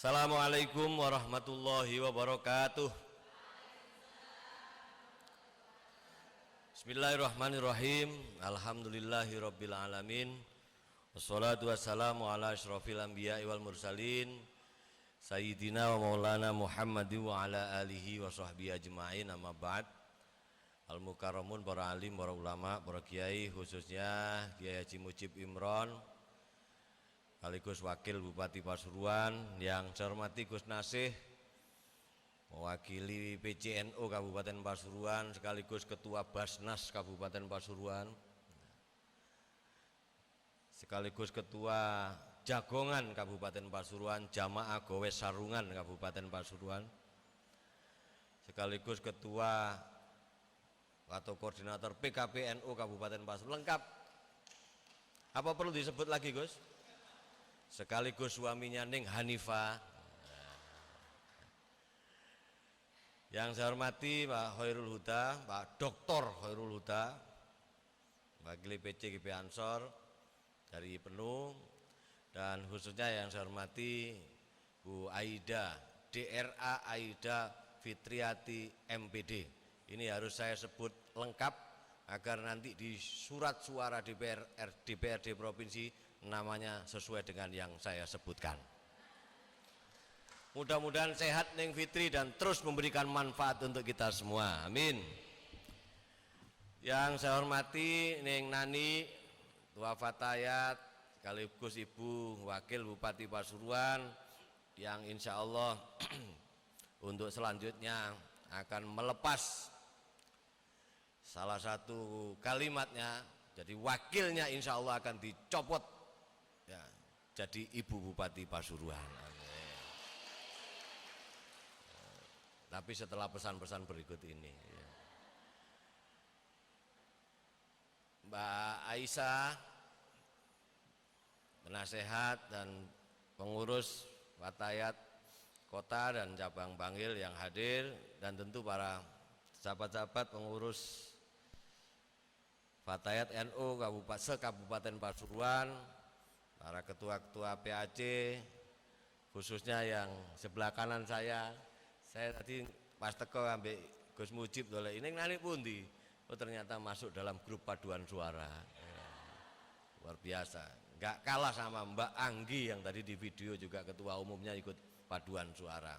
Assalamualaikum warahmatullahi wabarakatuh. Bismillahirrahmanirrahim. Alhamdulillahirabbil alamin. Wassalatu wassalamu ala asyrofil anbiya'i wal mursalin Sayyidina wa maulana Muhammadin wa ala alihi wa sahbihi ajma'in. Amma ba'd. Al-mukarramun, para alim, para ulama, para kiai, khususnya Kiai Haji Mujib Imron sekaligus Wakil Bupati Pasuruan, yang saya hormati Gus Nasih mewakili PCNO Kabupaten Pasuruan sekaligus Ketua Basnas Kabupaten Pasuruan, sekaligus Ketua Jagongan Kabupaten Pasuruan, Jamaah Gowes Sarungan Kabupaten Pasuruan, sekaligus Ketua atau Koordinator PKPNU Kabupaten Pasuruan. Lengkap. Apa perlu disebut lagi, Gus? Sekaligus suaminya Ning Hanifah. Yang saya hormati Pak Khairul Huda, Pak Dr. Khairul Huda, wakil PC GP Ansor dari Penuh, dan khususnya yang saya hormati Bu Aida, DRA Aida Fitriati MPD. Ini harus saya sebut lengkap agar nanti di surat suara DPRD Provinsi namanya sesuai dengan yang saya sebutkan. Mudah-mudahan sehat Ning Fitri dan terus memberikan manfaat untuk kita semua. Amin. Yang saya hormati Ning Nani, Tua Fatayat, sekaligus Ibu Wakil Bupati Pasuruan, yang insya Allah untuk selanjutnya akan melepas salah satu kalimatnya, jadi wakilnya insya Allah akan dicopot ya, jadi Ibu Bupati Pasuruan. Amin. Tapi setelah pesan-pesan berikut ini ya. Mbak Aisyah, penasehat dan pengurus Fatayat Kota dan Cabang Bangil yang hadir, dan tentu para sahabat-sahabat pengurus Fatayat NU Kabupaten Pasuruan, para ketua-ketua PAC, khususnya yang sebelah kanan saya tadi pas teko ambek Gus Mujib dolek ini nani pundi, oh ternyata masuk dalam grup paduan suara ya, luar biasa, nggak kalah sama Mbak Anggi yang tadi di video juga ketua umumnya ikut paduan suara.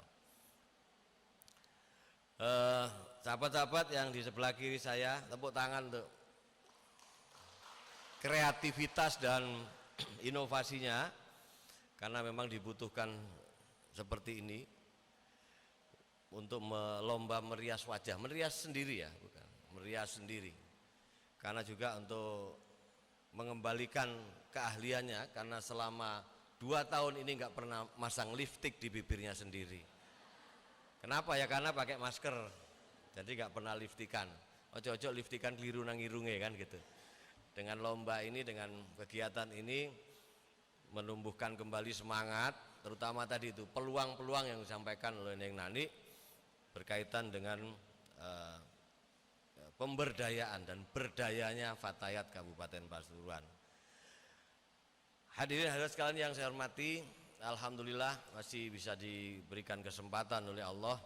Sahabat-sahabat yang di sebelah kiri saya, tepuk tangan untuk kreativitas dan inovasinya, karena memang dibutuhkan seperti ini untuk lomba merias wajah, merias sendiri ya, bukan merias sendiri, karena juga untuk mengembalikan keahliannya, karena selama 2 tahun ini nggak pernah masang lipstik di bibirnya sendiri. Kenapa ya? Karena pakai masker, jadi nggak pernah lipstikan. Ojo-ojo lipstikan keliru nang irunge kan gitu. Dengan lomba ini, dengan kegiatan ini menumbuhkan kembali semangat, terutama tadi itu peluang-peluang yang disampaikan oleh Neng Nani berkaitan dengan pemberdayaan dan berdayanya Fatayat Kabupaten Pasuruan. Hadirin hadirat sekalian yang saya hormati, alhamdulillah masih bisa diberikan kesempatan oleh Allah,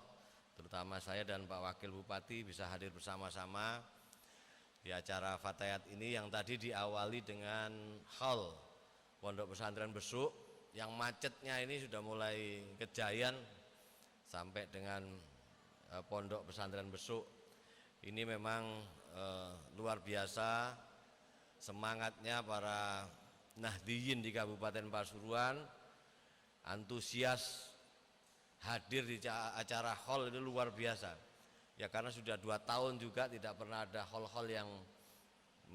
terutama saya dan Pak Wakil Bupati bisa hadir bersama-sama di acara Fatayat ini, yang tadi diawali dengan hall Pondok Pesantren Besuk, yang macetnya ini sudah mulai Kejayan sampai dengan Pondok Pesantren Besuk. Ini memang luar biasa semangatnya para Nahdiyin di Kabupaten Pasuruan, antusias hadir di acara hall ini luar biasa ya, karena sudah 2 tahun juga tidak pernah ada hall-hall yang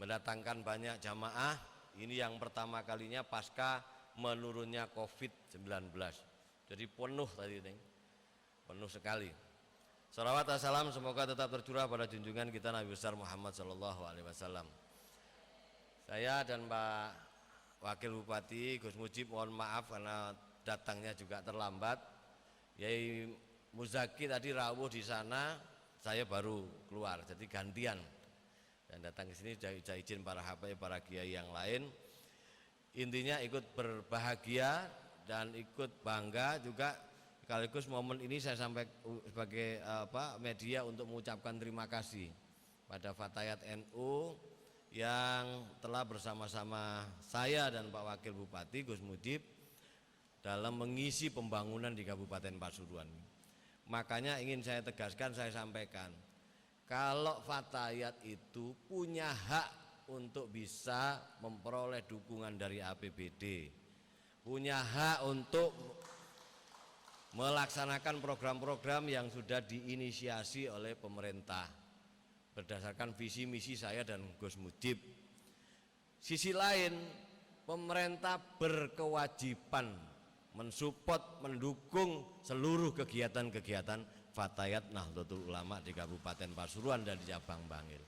mendatangkan banyak jamaah. Ini yang pertama kalinya pasca menurunnya COVID-19, jadi penuh tadi, penuh sekali. Salawat dan salam semoga tetap tercurah pada junjungan kita Nabi besar Muhammad SAW. Saya dan Pak Wakil Bupati Gus Mujib mohon maaf karena datangnya juga terlambat. Yai Muzaki tadi rawuh di sana, saya baru keluar, jadi gantian dan datang ke sini. Saya izin para habaib, para kiai yang lain, intinya ikut berbahagia dan ikut bangga juga Sekaligus momen ini saya sampai sebagai media untuk mengucapkan terima kasih pada Fatayat NU yang telah bersama-sama saya dan Pak Wakil Bupati Gus Mujib dalam mengisi pembangunan di Kabupaten Pasuruan. Makanya ingin saya tegaskan, saya sampaikan, kalau Fatayat itu punya hak untuk bisa memperoleh dukungan dari APBD, punya hak untuk melaksanakan program-program yang sudah diinisiasi oleh pemerintah berdasarkan visi misi saya dan Gus Mujib. Sisi lain, pemerintah berkewajiban mensupport, mendukung seluruh kegiatan-kegiatan Fatayat Nahdlatul Ulama di Kabupaten Pasuruan dan di cabang Bangil.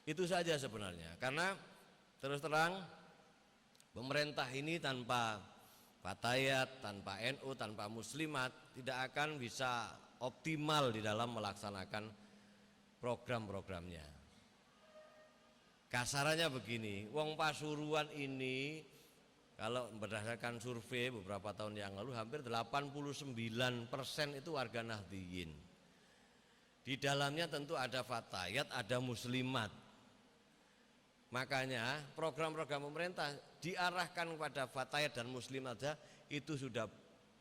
Itu saja sebenarnya, karena terus terang pemerintah ini tanpa Fatayat, tanpa NU, tanpa Muslimat tidak akan bisa optimal di dalam melaksanakan program-programnya. Kasarannya begini, wong Pasuruan ini kalau berdasarkan survei beberapa tahun yang lalu hampir 89% itu warga Nahdliyin. Di dalamnya tentu ada Fatayat, ada Muslimat. Makanya program-program pemerintah diarahkan kepada Fatayat dan Muslim saja itu sudah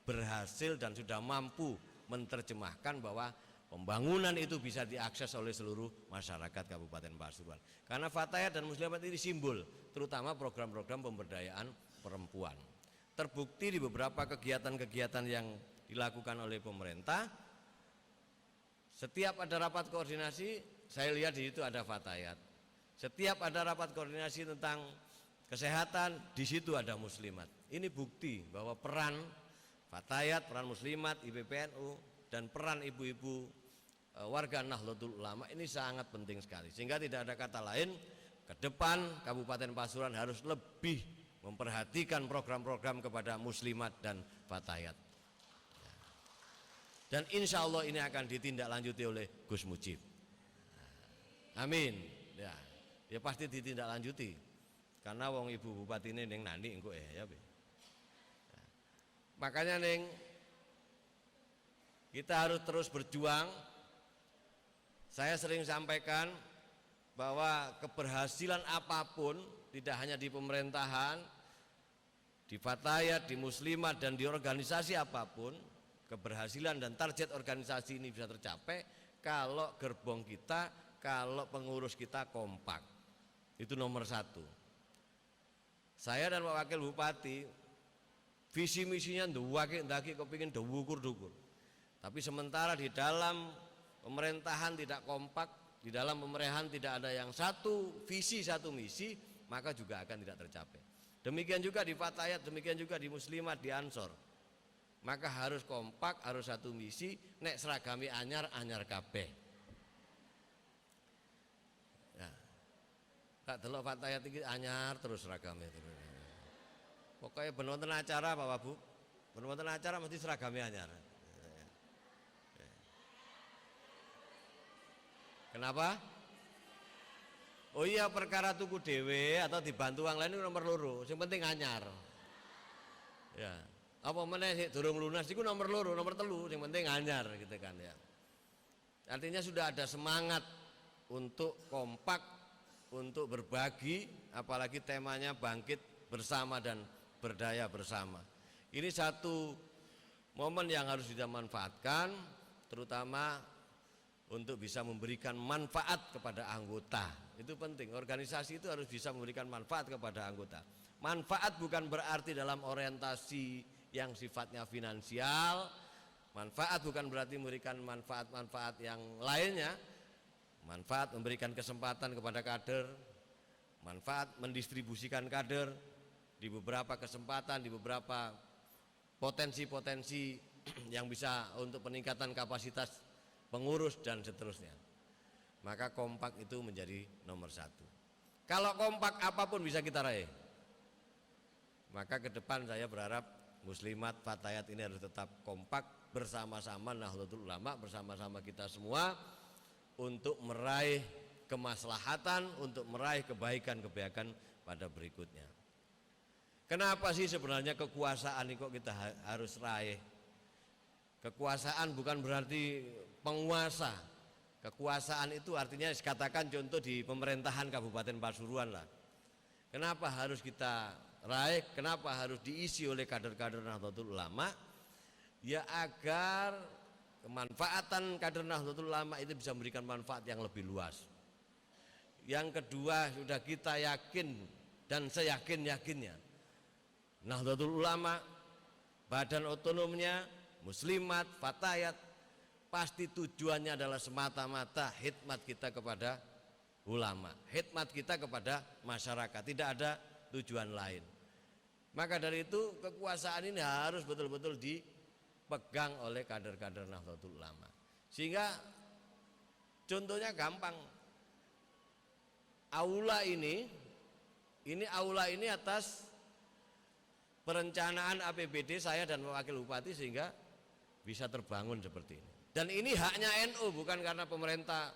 berhasil dan sudah mampu menerjemahkan bahwa pembangunan itu bisa diakses oleh seluruh masyarakat Kabupaten Pasuruan. Karena Fatayat dan Muslimat ini simbol, terutama program-program pemberdayaan perempuan. Terbukti di beberapa kegiatan-kegiatan yang dilakukan oleh pemerintah, setiap ada rapat koordinasi, saya lihat di situ ada Fatayat. Setiap ada rapat koordinasi tentang kesehatan, di situ ada Muslimat. Ini bukti bahwa peran Fatayat, peran Muslimat, IPPNU, dan peran ibu-ibu warga Nahdlatul Ulama ini sangat penting sekali. Sehingga tidak ada kata lain, ke depan Kabupaten Pasuruan harus lebih memperhatikan program-program kepada Muslimat dan Fatayat. Dan insya Allah ini akan ditindaklanjuti oleh Gus Mujib. Amin. Ya pasti ditindaklanjuti, karena wong ibu bupati ini neng nani engko ya. Makanya neng kita harus terus berjuang. Saya sering sampaikan bahwa keberhasilan apapun tidak hanya di pemerintahan, di Fatayat, di Muslimat, dan di organisasi apapun, keberhasilan dan target organisasi ini bisa tercapai kalau gerbong kita, kalau pengurus kita kompak. Itu nomor satu. Saya dan Pak Wakil Bupati visi misinya ndaki kepingin dukur. Tapi sementara di dalam pemerintahan tidak kompak, di dalam pemerintahan tidak ada yang satu visi satu misi, maka juga akan tidak tercapai. Demikian juga di Fatayat, demikian juga di Muslimat, di Ansor. Maka harus kompak, harus satu misi, nek seragami anyar kabeh. Tak delok Fatayat iki anyar terus seragamnya terus. Pokoknya ben wonten acara Bapak Bu, ben wonten acara mesti seragamnya anyar. Kenapa? Oh iya, perkara tuku dhewe atau dibantu wong lain nomor loro, sing penting anyar. Ya. Apa meneh sik durung lunas iku nomor loro, nomor telu, sing penting anyar gitu kan ya. Artinya sudah ada semangat untuk kompak, untuk berbagi, apalagi temanya bangkit bersama dan berdaya bersama. Ini satu momen yang harus kita manfaatkan, terutama untuk bisa memberikan manfaat kepada anggota. Itu penting, organisasi itu harus bisa memberikan manfaat kepada anggota. Manfaat bukan berarti dalam orientasi yang sifatnya finansial, manfaat bukan berarti memberikan manfaat-manfaat yang lainnya. Manfaat memberikan kesempatan kepada kader, manfaat mendistribusikan kader di beberapa kesempatan, di beberapa potensi-potensi yang bisa untuk peningkatan kapasitas pengurus dan seterusnya. Maka kompak itu menjadi nomor satu. Kalau kompak apapun bisa kita raih. Maka ke depan saya berharap Muslimat, Fatayat ini harus tetap kompak bersama-sama Nahdlatul Ulama, bersama-sama kita semua, untuk meraih kemaslahatan, untuk meraih kebaikan-kebaikan pada berikutnya. Kenapa sih sebenarnya kekuasaan ini kok kita harus raih? Kekuasaan bukan berarti penguasa. Kekuasaan itu artinya katakan contoh di pemerintahan Kabupaten Pasuruan lah. Kenapa harus kita raih? Kenapa harus diisi oleh kader-kader Nahdlatul Ulama? Ya agar kemanfaatan kader Nahdlatul Ulama itu bisa memberikan manfaat yang lebih luas. Yang kedua, sudah kita yakin dan seyakin-yakinnya Nahdlatul Ulama, badan otonomnya, muslimat, fatayat, pasti tujuannya adalah semata-mata khidmat kita kepada ulama, khidmat kita kepada masyarakat, tidak ada tujuan lain. Maka dari itu kekuasaan ini harus betul-betul dipegang oleh kader-kader Nahdlatul Ulama. Sehingga contohnya gampang. Aula ini atas perencanaan APBD saya dan wakil bupati sehingga bisa terbangun seperti ini. Dan ini haknya NU, bukan karena pemerintah.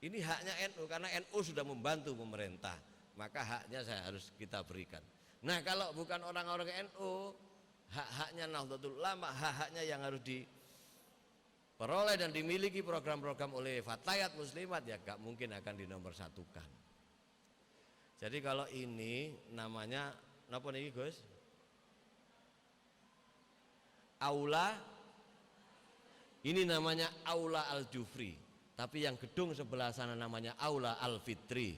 Ini haknya NU karena NU sudah membantu pemerintah, maka haknya saya harus kita berikan. Nah, kalau bukan orang-orang NU, hak-haknya Nahdlatul Ulama, hak-haknya yang harus diperoleh dan dimiliki program-program oleh fatayat muslimat, ya gak mungkin akan dinomorsatukan. Jadi kalau ini namanya napa niki Gus? Aula, ini namanya Aula Al-Jufri. Tapi yang gedung sebelah sana namanya Aula Al-Fitri.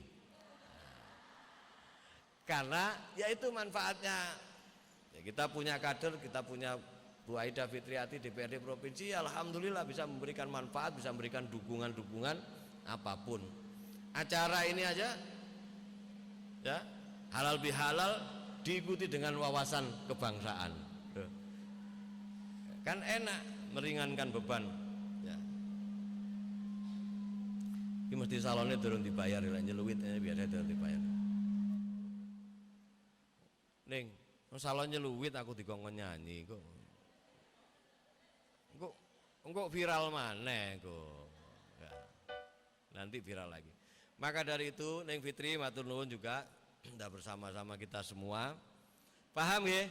Karena yaitu manfaatnya. Ya, kita punya kader, kita punya Bu Aida Fitriati DPRD Provinsi, alhamdulillah bisa memberikan manfaat, bisa memberikan dukungan-dukungan apapun. Acara ini aja ya, halal bihalal diikuti dengan wawasan kebangsaan. Kan enak, meringankan beban. Ini mesti salonnya turun dibayar, ya nyeluwit biasa turun dibayar. Ning, salon nyeluwit aku dikongkon nyanyi kok. Engko viral maneh kok. Ya, nanti viral lagi. Maka dari itu Neng Fitri matur nuwun juga sudah bersama-sama kita semua. Paham ya?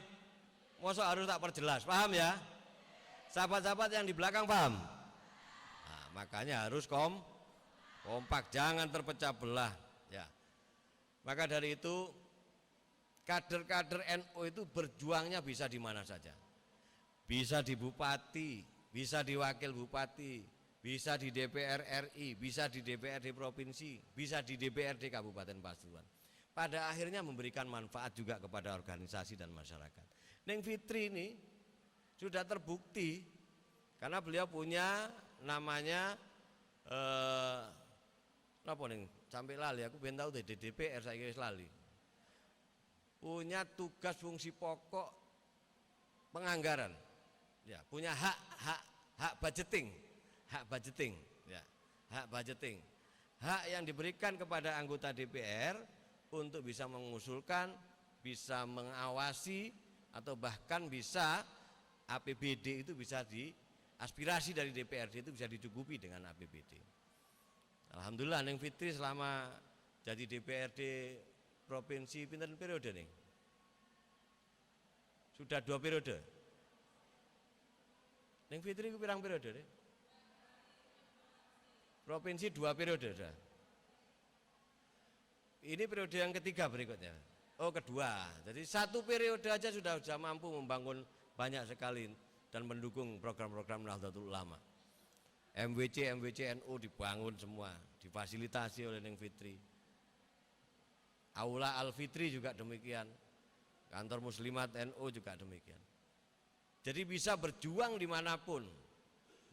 Mosok harus tak perjelas, paham ya? Sahabat-sahabat yang di belakang paham? Nah, makanya harus kompak, jangan terpecah belah ya. Maka dari itu kader-kader NU itu berjuangnya bisa di mana saja. Bisa di bupati, bisa di wakil bupati, bisa di DPR RI, bisa di DPRD provinsi, bisa di DPRD Kabupaten Pasuruan. Pada akhirnya memberikan manfaat juga kepada organisasi dan masyarakat. Neng Fitri ini sudah terbukti karena beliau punya namanya apa nih sampai lali aku ben tahu di DPR saya wis lali. Punya tugas fungsi pokok penganggaran. Ya, punya hak budgeting ya. Hak budgeting. Hak yang diberikan kepada anggota DPR untuk bisa mengusulkan, bisa mengawasi atau bahkan bisa APBD itu bisa aspirasi dari DPRD itu bisa dicukupi dengan APBD. Alhamdulillah Neng Fitri selama jadi DPRD provinsi pinten periode nih? Sudah 2 periode. Neng Fitri ku pirang periode nih? Provinsi 2 periode sudah. Ini periode yang ketiga berikutnya. Oh, kedua. Jadi 1 periode aja sudah mampu membangun banyak sekali dan mendukung program-program Nahdlatul Ulama. MWC NU dibangun semua, difasilitasi oleh Neng Fitri. Aula Al-Fitri juga demikian. Kantor Muslimat NU juga demikian. Jadi bisa berjuang dimanapun.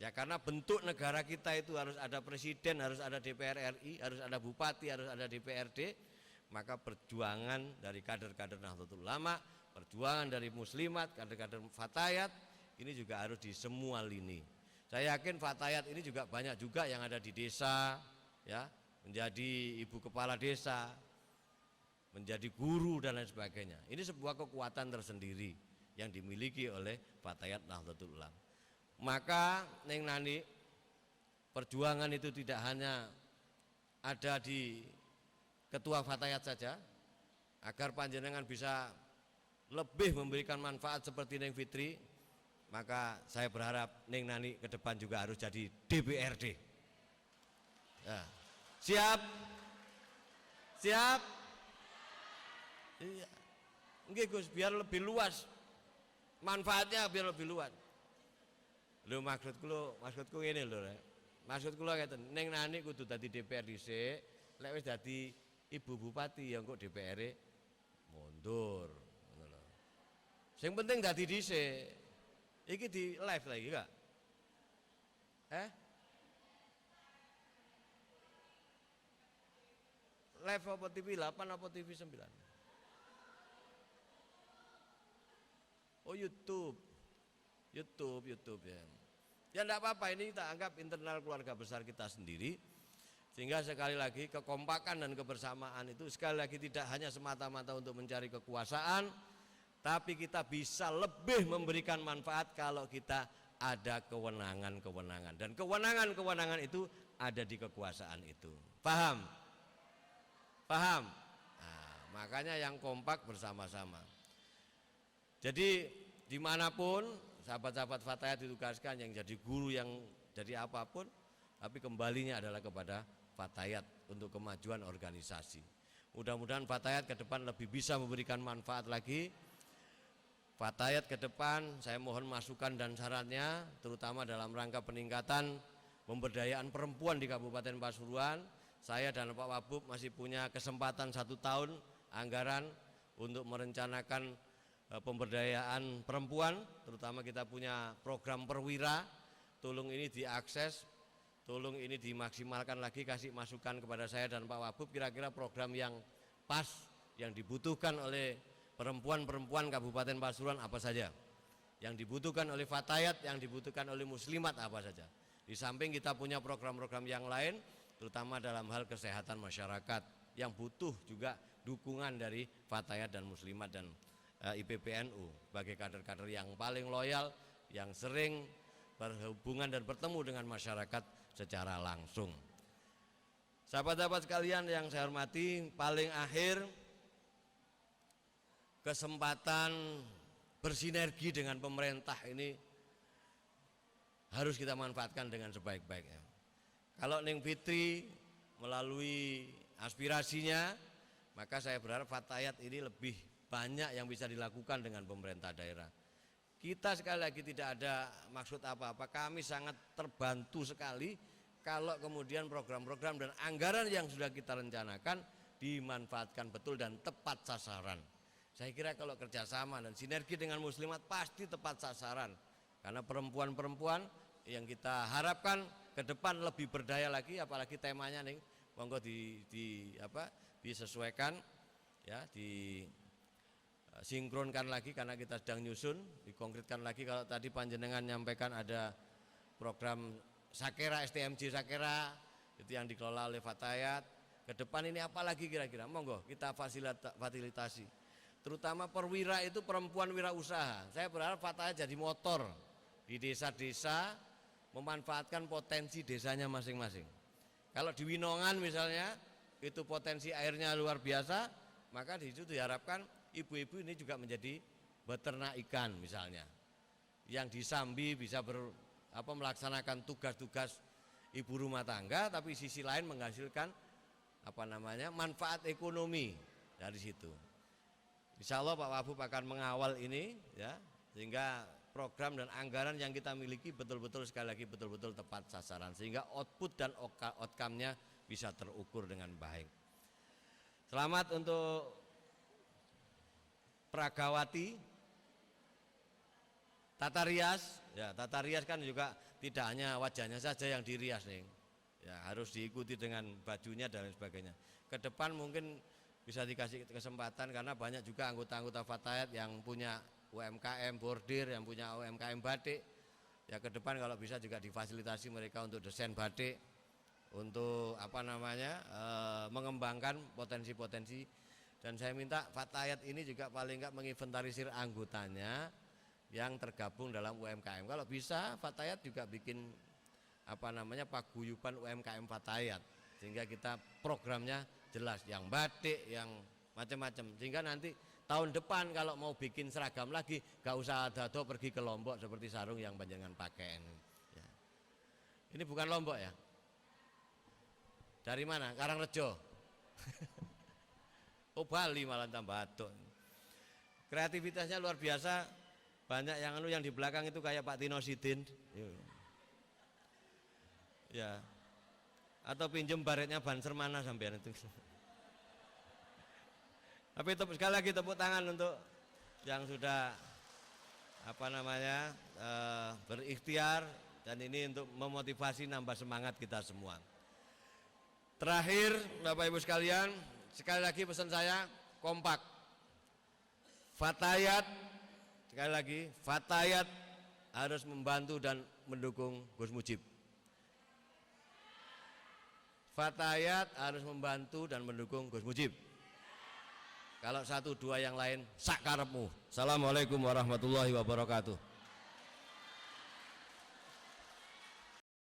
Ya karena bentuk negara kita itu harus ada presiden, harus ada DPR RI, harus ada bupati, harus ada DPRD. Maka perjuangan dari kader-kader Nahdlatul Ulama, perjuangan dari muslimat, kader-kader fatayat, ini juga harus di semua lini. Saya yakin fatayat ini juga banyak juga yang ada di desa, ya, menjadi ibu kepala desa, menjadi guru dan lain sebagainya. Ini sebuah kekuatan tersendiri yang dimiliki oleh fatayat Nahdlatul Ulama. Maka Neng Nani, perjuangan itu tidak hanya ada di ketua fatayat saja, agar panjenengan bisa lebih memberikan manfaat seperti Neng Fitri. maka saya berharap Neng Nani ke depan juga harus jadi DPRD. Ya. Siap? Siap? Iya. Nggih Gus, biar lebih luas. Manfaatnya biar lebih luas. Lho maksudku ngene lho, Rek. Maksudku lho ngeten, Neng Nani kudu dadi DPR dhisik, lek wis dadi Ibu Bupati ya engko DPR mundur. Ngono lho. Sing penting dadi dhisik. Iki di live lagi gak? Live apa TV 8 apa TV 9? Oh YouTube ya. Ya enggak apa-apa, ini kita anggap internal keluarga besar kita sendiri. Sehingga sekali lagi kekompakan dan kebersamaan itu sekali lagi tidak hanya semata-mata untuk mencari kekuasaan, tapi kita bisa lebih memberikan manfaat kalau kita ada kewenangan-kewenangan. Dan kewenangan-kewenangan itu ada di kekuasaan itu. Paham? Paham? Nah, makanya yang kompak bersama-sama. Jadi dimanapun sahabat-sahabat Fatayat ditugaskan, yang jadi guru, yang jadi apapun, tapi kembalinya adalah kepada Fatayat untuk kemajuan organisasi. Mudah-mudahan Fatayat ke depan lebih bisa memberikan manfaat lagi. Fatayat ke depan saya mohon masukan dan sarannya, terutama dalam rangka peningkatan pemberdayaan perempuan di Kabupaten Pasuruan. Saya dan Pak Wabub masih punya kesempatan 1 tahun anggaran untuk merencanakan pemberdayaan perempuan, terutama kita punya program perwira. Tolong ini diakses, tolong ini dimaksimalkan lagi, kasih masukan kepada saya dan Pak Wabub kira-kira program yang pas, yang dibutuhkan oleh perempuan-perempuan Kabupaten Pasuruan apa saja, yang dibutuhkan oleh Fatayat, yang dibutuhkan oleh muslimat apa saja. Di samping kita punya program-program yang lain, terutama dalam hal kesehatan masyarakat yang butuh juga dukungan dari Fatayat dan muslimat dan IPPNU sebagai kader-kader yang paling loyal, yang sering berhubungan dan bertemu dengan masyarakat secara langsung. Sahabat-sahabat sekalian yang saya hormati, paling akhir kesempatan bersinergi dengan pemerintah ini harus kita manfaatkan dengan sebaik-baiknya. Kalau Neng Fitri melalui aspirasinya, maka saya berharap Fatayat ini lebih banyak yang bisa dilakukan dengan pemerintah daerah. Kita sekali lagi tidak ada maksud apa-apa, kami sangat terbantu sekali kalau kemudian program-program dan anggaran yang sudah kita rencanakan dimanfaatkan betul dan tepat sasaran. Saya kira kalau kerjasama dan sinergi dengan muslimat pasti tepat sasaran, karena perempuan-perempuan yang kita harapkan ke depan lebih berdaya lagi, apalagi temanya nih, monggo disesuaikan ya, disinkronkan lagi karena kita sedang nyusun, dikonkretkan lagi. Kalau tadi panjenengan nyampaikan ada program Sakera, STMJ Sakera itu yang dikelola oleh Fatayat, ke depan ini apa lagi kira-kira, monggo kita fasilitasi. Terutama perwira itu perempuan wirausaha. Saya berharap Fatayat jadi motor di desa-desa, memanfaatkan potensi desanya masing-masing. Kalau di Winongan misalnya itu potensi airnya luar biasa, maka di situ diharapkan ibu-ibu ini juga menjadi beternak ikan misalnya. Yang di Sambi bisa melaksanakan tugas-tugas ibu rumah tangga, tapi sisi lain menghasilkan manfaat ekonomi dari situ. Insya Allah Pak Wabub akan mengawal ini ya, sehingga program dan anggaran yang kita miliki betul-betul sekali lagi betul-betul tepat sasaran, sehingga output dan outcome-nya bisa terukur dengan baik. Selamat untuk Pragawati Tata Rias. Ya, Tata Rias kan juga tidak hanya wajahnya saja yang dirias nih. Ya, harus diikuti dengan bajunya dan sebagainya. Ke depan mungkin bisa dikasih kesempatan karena banyak juga anggota-anggota Fatayat yang punya UMKM bordir, yang punya UMKM batik. Ya ke depan kalau bisa juga difasilitasi mereka untuk desain batik, untuk mengembangkan potensi-potensi. Dan saya minta Fatayat ini juga paling enggak menginventarisir anggotanya yang tergabung dalam UMKM. Kalau bisa Fatayat juga bikin paguyuban UMKM Fatayat, sehingga kita programnya jelas, yang batik, yang macam-macam, sehingga nanti Tahun depan kalau mau bikin seragam lagi, gak usah dado pergi ke Lombok seperti sarung yang panjenengan pakai ini. Ya. Ini bukan Lombok ya? Dari mana? Karangrejo. Oh Bali malah tambah batuk. Kreativitasnya luar biasa. Banyak yang di belakang itu kayak Pak Tino Sidin. Ya. Atau pinjem baretnya Banser mana sampean itu. Tapi sekali lagi tepuk tangan untuk yang sudah berikhtiar, dan ini untuk memotivasi, nambah semangat kita semua. Terakhir Bapak Ibu sekalian, sekali lagi pesan saya kompak. Fatayat, sekali lagi Fatayat harus membantu dan mendukung Gus Mujib. Fatayat harus membantu dan mendukung Gus Mujib. Kalau satu dua yang lain sak karepmu. Assalamualaikum warahmatullahi wabarakatuh.